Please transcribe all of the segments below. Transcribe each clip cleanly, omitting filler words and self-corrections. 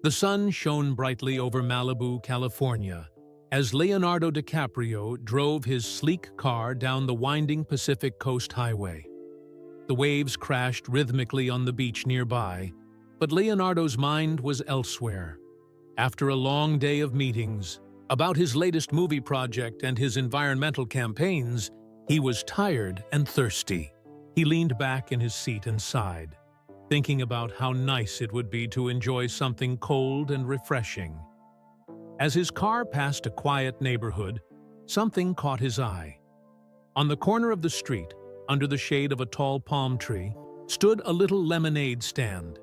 The sun shone brightly over Malibu, California, as Leonardo DiCaprio drove his sleek car down the winding Pacific Coast Highway. The waves crashed rhythmically on the beach nearby, but Leonardo's mind was elsewhere. After a long day of meetings about his latest movie project and his environmental campaigns, he was tired and thirsty. He leaned back in his seat and sighed, thinking about how nice it would be to enjoy something cold and refreshing. As his car passed a quiet neighborhood, something caught his eye. On the corner of the street, under the shade of a tall palm tree, stood a little lemonade stand.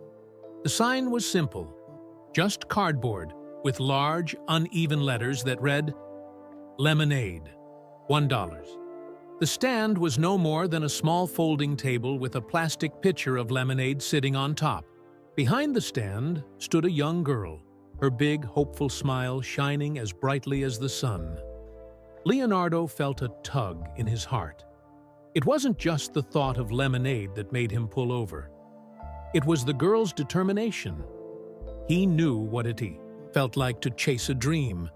The sign was simple, just cardboard with large, uneven letters that read, "Lemonade, $1." The stand was no more than a small folding table with a plastic pitcher of lemonade sitting on top. Behind the stand stood a young girl, her big, hopeful smile shining as brightly as the sun. Leonardo felt a tug in his heart. It wasn't just the thought of lemonade that made him pull over. It was the girl's determination. He knew what it felt like to chase a dream,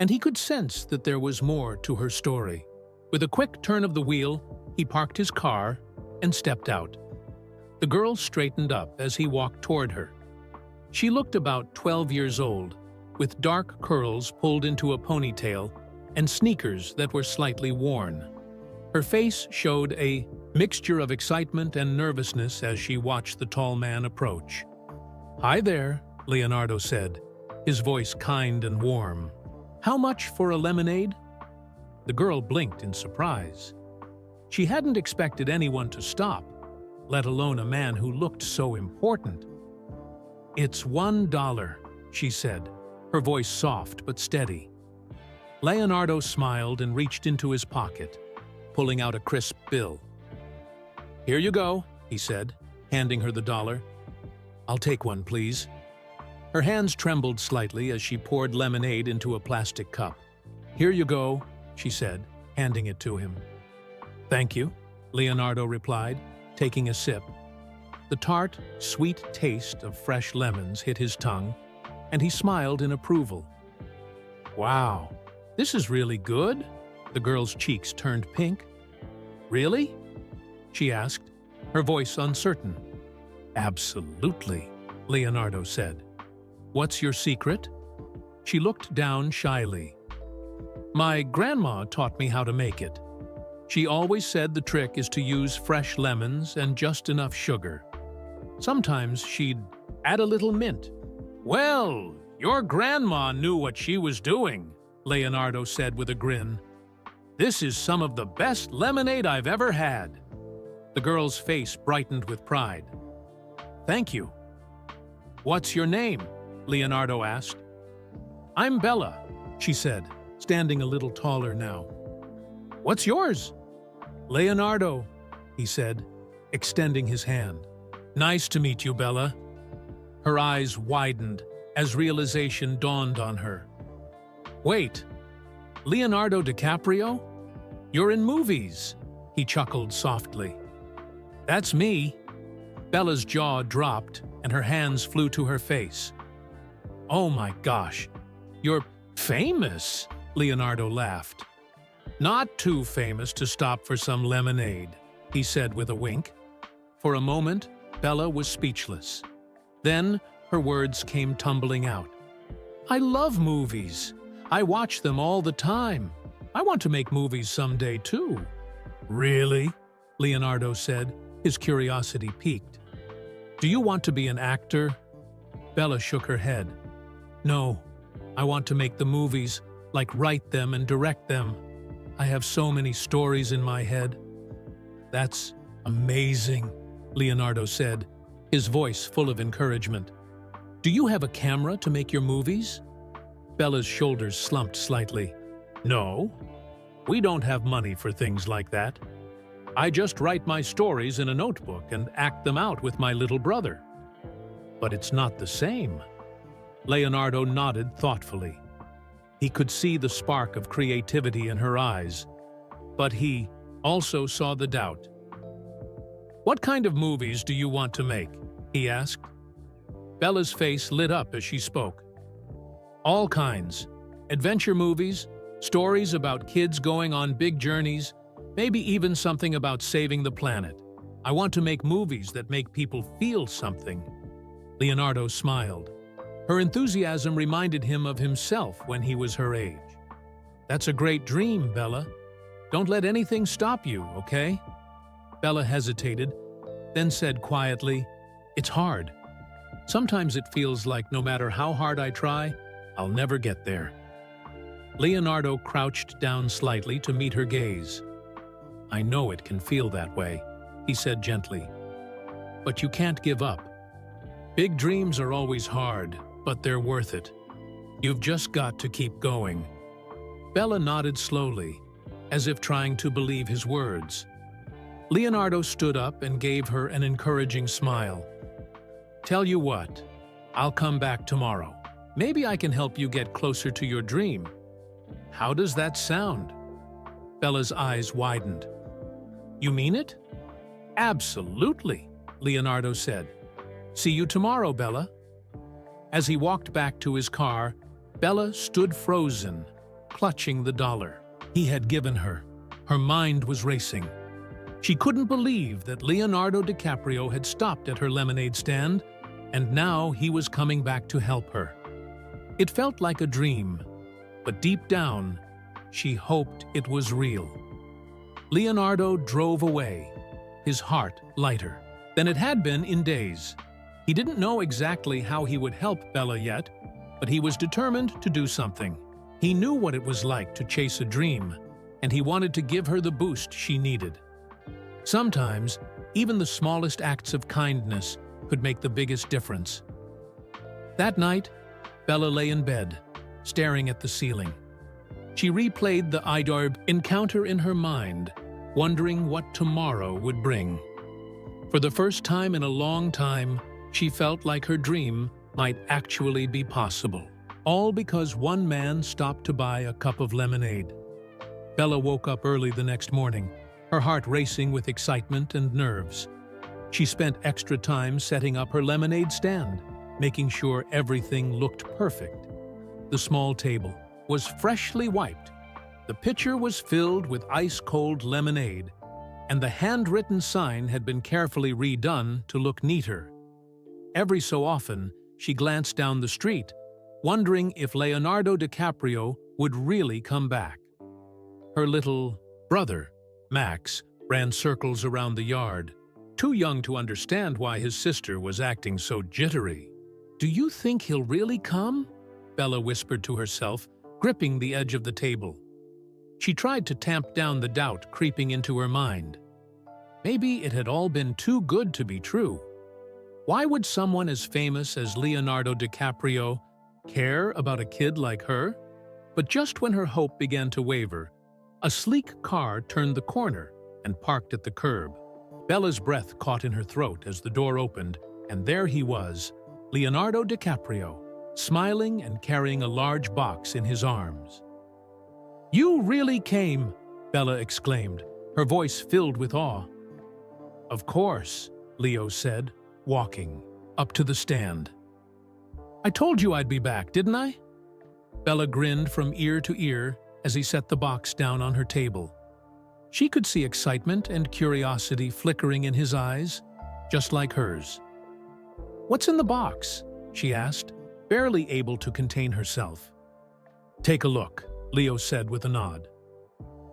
and he could sense that there was more to her story. With a quick turn of the wheel, he parked his car and stepped out. The girl straightened up as he walked toward her. She looked about 12 years old, with dark curls pulled into a ponytail and sneakers that were slightly worn. Her face showed a mixture of excitement and nervousness as she watched the tall man approach. "Hi there," Leonardo said, his voice kind and warm. "How much for a lemonade?" The girl blinked in surprise. She hadn't expected anyone to stop, let alone a man who looked so important. "It's $1, she said, her voice soft but steady. Leonardo smiled and reached into his pocket, pulling out a crisp bill. "Here you go," he said, handing her the dollar. "I'll take one, please." Her hands trembled slightly as she poured lemonade into a plastic cup. "Here you go," she said, handing it to him. "Thank you," Leonardo replied, taking a sip. The tart, sweet taste of fresh lemons hit his tongue, and he smiled in approval. "Wow, this is really good?" The girl's cheeks turned pink. "Really?" she asked, her voice uncertain. "Absolutely," Leonardo said. "What's your secret?" She looked down shyly. "My grandma taught me how to make it. She always said the trick is to use fresh lemons and just enough sugar. Sometimes she'd add a little mint." "Well, your grandma knew what she was doing," Leonardo said with a grin. "This is some of the best lemonade I've ever had." The girl's face brightened with pride. "Thank you." "What's your name?" Leonardo asked. "I'm Bella," she said, standing a little taller now. "What's yours?" "Leonardo," he said, extending his hand. "Nice to meet you, Bella." Her eyes widened as realization dawned on her. "Wait, Leonardo DiCaprio? You're in movies," he chuckled softly. "That's me." Bella's jaw dropped and her hands flew to her face. "Oh my gosh, you're famous," Leonardo laughed. "Not too famous to stop for some lemonade," he said with a wink. For a moment, Bella was speechless. Then her words came tumbling out. "I love movies. I watch them all the time. I want to make movies someday too." "Really?" Leonardo said, his curiosity piqued. "Do you want to be an actor?" Bella shook her head. "No, I want to make the movies, like write them and direct them. I have so many stories in my head." "That's amazing," Leonardo said, his voice full of encouragement. "Do you have a camera to make your movies?" Bella's shoulders slumped slightly. "No, we don't have money for things like that. I just write my stories in a notebook and act them out with my little brother." "But it's not the same." Leonardo nodded thoughtfully. He could see the spark of creativity in her eyes, but he also saw the doubt. "What kind of movies do you want to make?" he asked. Bella's face lit up as she spoke. All kinds. Adventure movies, stories about kids going on big journeys, maybe even something about saving the planet. I want to make movies that make people feel something. Leonardo smiled. Her enthusiasm reminded him of himself when he was her age. That's a great dream, Bella. Don't let anything stop you, okay? Bella hesitated, then said quietly, "It's hard. Sometimes it feels like no matter how hard I try, I'll never get there." Leonardo crouched down slightly to meet her gaze. "I know it can feel that way," he said gently. "But you can't give up. Big dreams are always hard, but they're worth it. You've just got to keep going." Bella nodded slowly, as if trying to believe his words. Leonardo stood up and gave her an encouraging smile. "Tell you what, I'll come back tomorrow. Maybe I can help you get closer to your dream. How does that sound?" Bella's eyes widened. "You mean it?" "Absolutely," Leonardo said. "See you tomorrow, Bella." As he walked back to his car, Bella stood frozen, clutching the dollar he had given her. Her mind was racing. She couldn't believe that Leonardo DiCaprio had stopped at her lemonade stand, and now he was coming back to help her. It felt like a dream, but deep down, she hoped it was real. Leonardo drove away, his heart lighter than it had been in days. He didn't know exactly how he would help Bella yet, but he was determined to do something. He knew what it was like to chase a dream, and he wanted to give her the boost she needed. Sometimes, even the smallest acts of kindness could make the biggest difference. That night, Bella lay in bed, staring at the ceiling. She replayed the Idorb encounter in her mind, wondering what tomorrow would bring. For the first time in a long time, she felt like her dream might actually be possible. All because one man stopped to buy a cup of lemonade. Bella woke up early the next morning, her heart racing with excitement and nerves. She spent extra time setting up her lemonade stand, making sure everything looked perfect. The small table was freshly wiped. The pitcher was filled with ice-cold lemonade, and the handwritten sign had been carefully redone to look neater. Every so often, she glanced down the street, wondering if Leonardo DiCaprio would really come back. Her little brother, Max, ran circles around the yard, too young to understand why his sister was acting so jittery. "Do you think he'll really come?" Bella whispered to herself, gripping the edge of the table. She tried to tamp down the doubt creeping into her mind. Maybe it had all been too good to be true. Why would someone as famous as Leonardo DiCaprio care about a kid like her? But just when her hope began to waver, a sleek car turned the corner and parked at the curb. Bella's breath caught in her throat as the door opened, and there he was, Leonardo DiCaprio, smiling and carrying a large box in his arms. "You really came!" Bella exclaimed, her voice filled with awe. "Of course," Leo said, walking up to the stand. "I told you I'd be back, didn't I?" Bella grinned from ear to ear as he set the box down on her table. She could see excitement and curiosity flickering in his eyes, just like hers. "What's in the box?" she asked, barely able to contain herself. "Take a look," Leo said with a nod.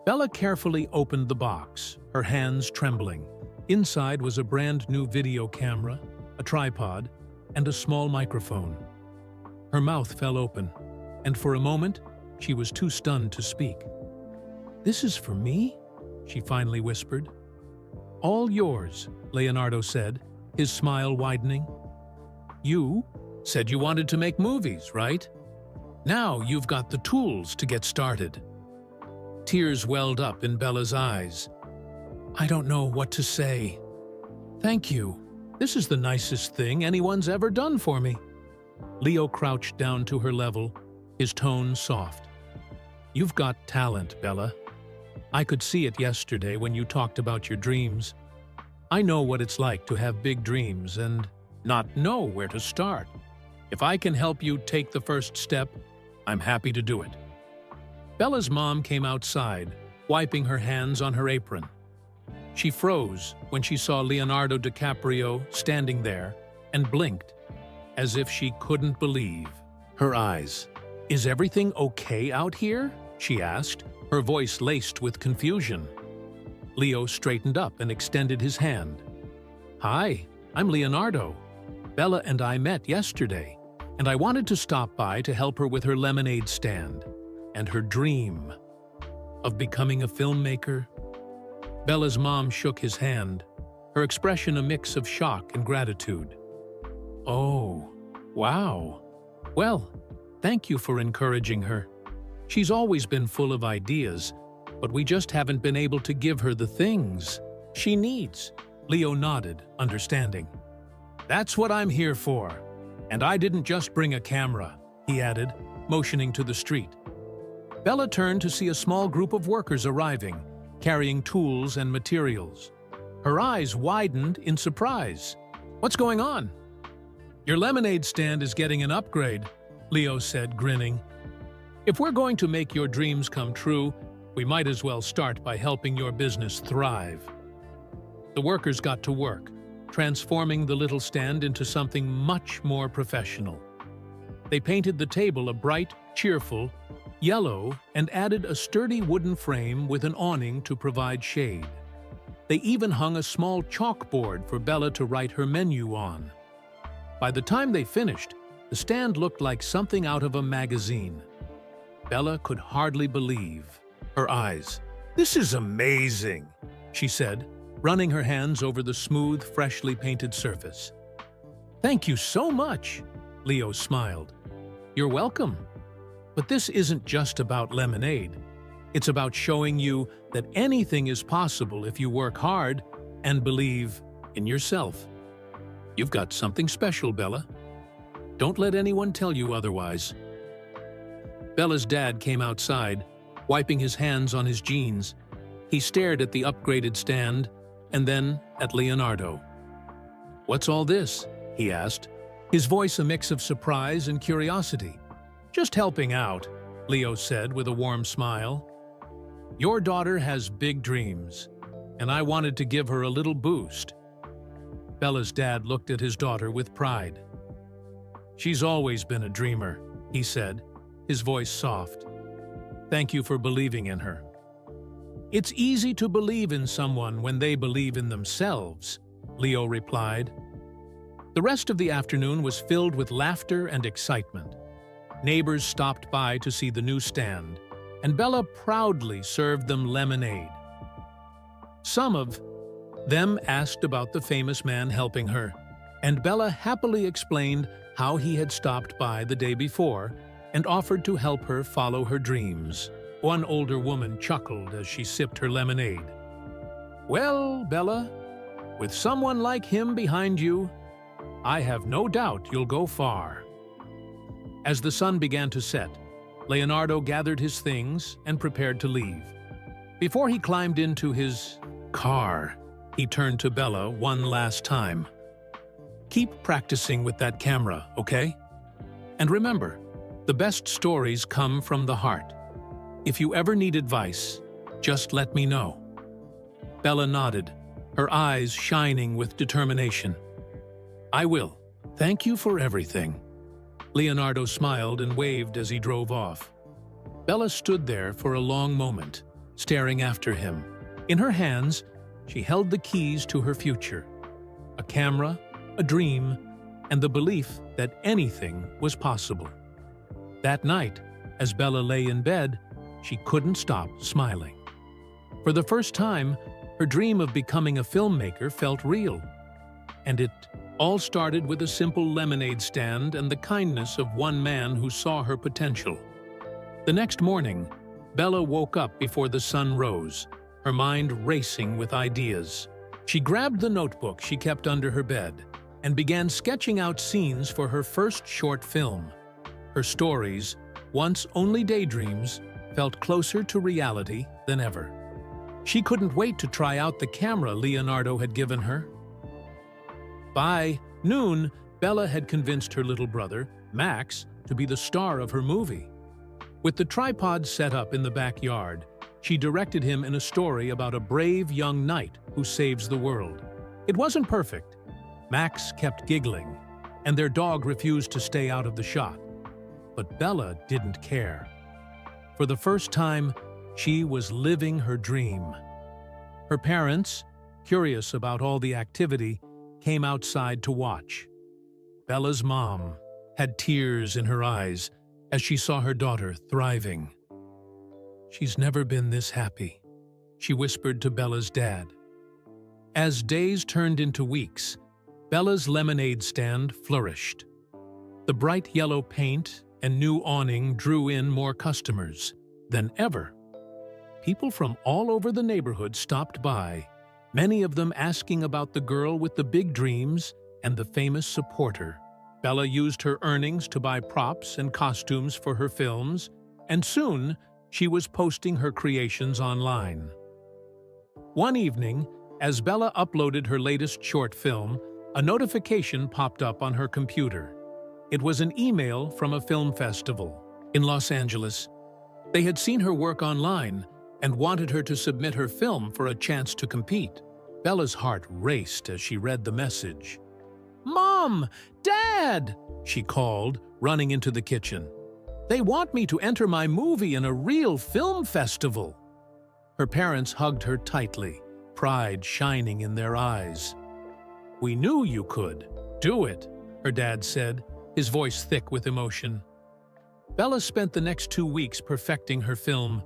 Bella carefully opened the box, her hands trembling. Inside was a brand new video camera, a tripod, and a small microphone. Her mouth fell open, and for a moment, she was too stunned to speak. "This is for me?" she finally whispered. "All yours," Leonardo said, his smile widening. "You said you wanted to make movies, right? Now you've got the tools to get started." Tears welled up in Bella's eyes. "I don't know what to say. Thank you. This is the nicest thing anyone's ever done for me." Leo crouched down to her level, his tone soft. "You've got talent, Bella. I could see it yesterday when you talked about your dreams. I know what it's like to have big dreams and not know where to start. If I can help you take the first step, I'm happy to do it." Bella's mom came outside, wiping her hands on her apron. She froze when she saw Leonardo DiCaprio standing there and blinked, as if she couldn't believe her eyes. "Is everything okay out here?" she asked, her voice laced with confusion. Leo straightened up and extended his hand. "Hi, I'm Leonardo. Bella and I met yesterday, and I wanted to stop by to help her with her lemonade stand and her dream of becoming a filmmaker." Bella's mom shook his hand, her expression a mix of shock and gratitude. "Oh, wow. Well, thank you for encouraging her. She's always been full of ideas, but we just haven't been able to give her the things she needs." Leo nodded, understanding. "That's what I'm here for. And I didn't just bring a camera," he added, motioning to the street. Bella turned to see a small group of workers arriving, carrying tools and materials. Her eyes widened in surprise. "What's going on?" "Your lemonade stand is getting an upgrade," Leo said, grinning. "If we're going to make your dreams come true, we might as well start by helping your business thrive." The workers got to work, transforming the little stand into something much more professional. They painted the table a bright, cheerful yellow and added a sturdy wooden frame with an awning to provide shade. They even hung a small chalkboard for Bella to write her menu on. By the time they finished, the stand looked like something out of a magazine. Bella could hardly believe her eyes. "This is amazing," she said, running her hands over the smooth, freshly painted surface. "Thank you so much," Leo smiled. "You're welcome. But this isn't just about lemonade. It's about showing you that anything is possible if you work hard and believe in yourself. You've got something special, Bella. Don't let anyone tell you otherwise." Bella's dad came outside, wiping his hands on his jeans. He stared at the upgraded stand and then at Leonardo. "What's all this?" he asked, his voice a mix of surprise and curiosity. "Just helping out," Leo said with a warm smile. "Your daughter has big dreams, and I wanted to give her a little boost." Bella's dad looked at his daughter with pride. "She's always been a dreamer," he said, his voice soft. "Thank you for believing in her." "It's easy to believe in someone when they believe in themselves," Leo replied. The rest of the afternoon was filled with laughter and excitement. Neighbors stopped by to see the new stand, and Bella proudly served them lemonade. Some of them asked about the famous man helping her, and Bella happily explained how he had stopped by the day before and offered to help her follow her dreams. One older woman chuckled as she sipped her lemonade. "Well, Bella, with someone like him behind you, I have no doubt you'll go far." As the sun began to set, Leonardo gathered his things and prepared to leave. Before he climbed into his car, he turned to Bella one last time. "Keep practicing with that camera, okay? And remember, the best stories come from the heart. If you ever need advice, just let me know." Bella nodded, her eyes shining with determination. "I will. Thank you for everything." Leonardo smiled and waved as he drove off. Bella stood there for a long moment, staring after him. In her hands, she held the keys to her future: a camera, a dream, and the belief that anything was possible. That night, as Bella lay in bed, she couldn't stop smiling. For the first time, her dream of becoming a filmmaker felt real. And it all started with a simple lemonade stand and the kindness of one man who saw her potential. The next morning, Bella woke up before the sun rose, her mind racing with ideas. She grabbed the notebook she kept under her bed and began sketching out scenes for her first short film. Her stories, once only daydreams, felt closer to reality than ever. She couldn't wait to try out the camera Leonardo had given her. By noon, Bella had convinced her little brother, Max, to be the star of her movie. With the tripod set up in the backyard, she directed him in a story about a brave young knight who saves the world. It wasn't perfect. Max kept giggling, and their dog refused to stay out of the shot. But Bella didn't care. For the first time, she was living her dream. Her parents, curious about all the activity, came outside to watch. Bella's mom had tears in her eyes as she saw her daughter thriving. "She's never been this happy," she whispered to Bella's dad. As days turned into weeks, Bella's lemonade stand flourished. The bright yellow paint and new awning drew in more customers than ever. People from all over the neighborhood stopped by, many of them asking about the girl with the big dreams and the famous supporter. Bella used her earnings to buy props and costumes for her films, and soon she was posting her creations online. One evening, as Bella uploaded her latest short film, a notification popped up on her computer. It was an email from a film festival in Los Angeles. They had seen her work online and wanted her to submit her film for a chance to compete. Bella's heart raced as she read the message. "Mom! Dad!" she called, running into the kitchen. "They want me to enter my movie in a real film festival." Her parents hugged her tightly, pride shining in their eyes. "We knew you could. Do it," her dad said, his voice thick with emotion. Bella spent the next 2 weeks perfecting her film.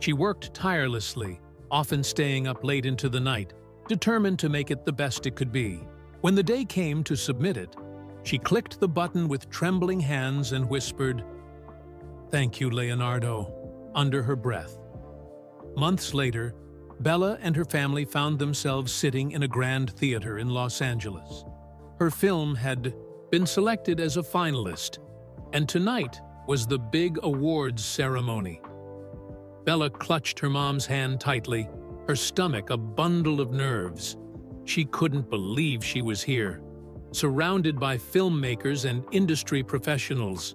She worked tirelessly, often staying up late into the night, determined to make it the best it could be. When the day came to submit it, she clicked the button with trembling hands and whispered, "Thank you, Leonardo," under her breath. Months later, Bella and her family found themselves sitting in a grand theater in Los Angeles. Her film had been selected as a finalist, and tonight was the big awards ceremony. Bella clutched her mom's hand tightly, her stomach a bundle of nerves. She couldn't believe she was here, surrounded by filmmakers and industry professionals.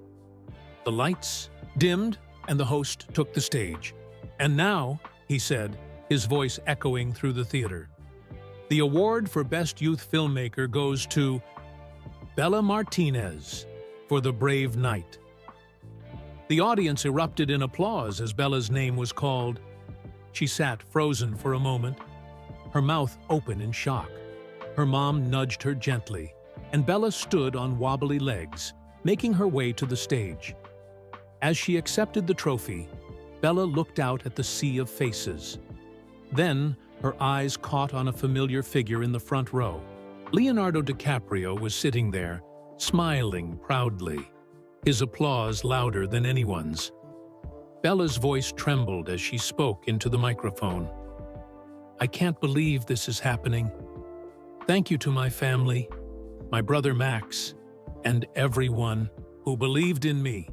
The lights dimmed, and the host took the stage. "And now," he said, his voice echoing through the theater, "the award for Best Youth Filmmaker goes to Bella Martinez for The Brave Knight." The audience erupted in applause as Bella's name was called. She sat frozen for a moment, her mouth open in shock. Her mom nudged her gently, and Bella stood on wobbly legs, making her way to the stage. As she accepted the trophy, Bella looked out at the sea of faces. Then, her eyes caught on a familiar figure in the front row. Leonardo DiCaprio was sitting there, smiling proudly, his applause louder than anyone's. Bella's voice trembled as she spoke into the microphone. "I can't believe this is happening. Thank you to my family, my brother Max, and everyone who believed in me.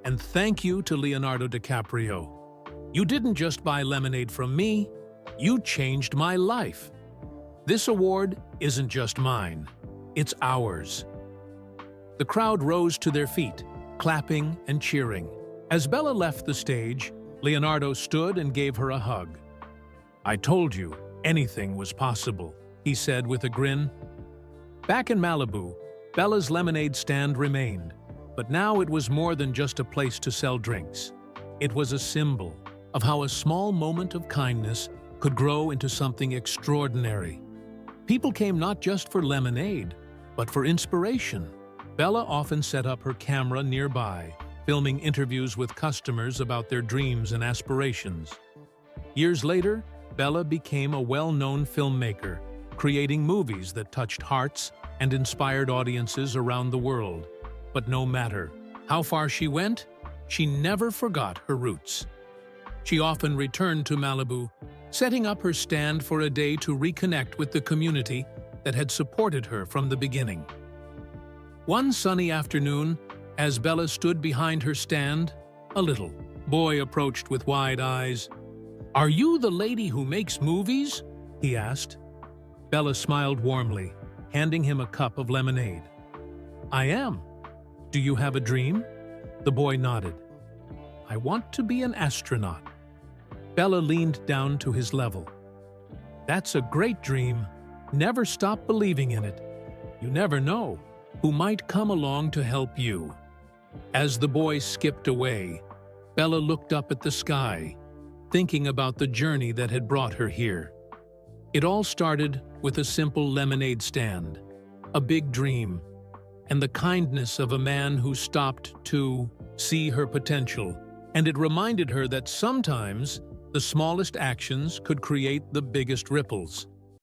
And thank you to Leonardo DiCaprio. You didn't just buy lemonade from me, you changed my life. This award isn't just mine, it's ours." The crowd rose to their feet, clapping and cheering. As Bella left the stage, Leonardo stood and gave her a hug. "I told you, anything was possible," he said with a grin. Back in Malibu, Bella's lemonade stand remained, but now it was more than just a place to sell drinks. It was a symbol of how a small moment of kindness could grow into something extraordinary. People came not just for lemonade, but for inspiration. Bella often set up her camera nearby, filming interviews with customers about their dreams and aspirations. Years later, Bella became a well-known filmmaker, creating movies that touched hearts and inspired audiences around the world. But no matter how far she went, she never forgot her roots. She often returned to Malibu, setting up her stand for a day to reconnect with the community that had supported her from the beginning. One sunny afternoon, as Bella stood behind her stand, a little boy approached with wide eyes. "Are you the lady who makes movies?" he asked. Bella smiled warmly, handing him a cup of lemonade. I am. Do you have a dream? The boy nodded. I want to be an astronaut. Bella leaned down to his level. That's a great dream. Never stop believing in it. You never know who might come along to help you. As the boy skipped away, Bella looked up at the sky, thinking about the journey that had brought her here. It all started with a simple lemonade stand, a big dream, and the kindness of a man who stopped to see her potential, and it reminded her that sometimes the smallest actions could create the biggest ripples.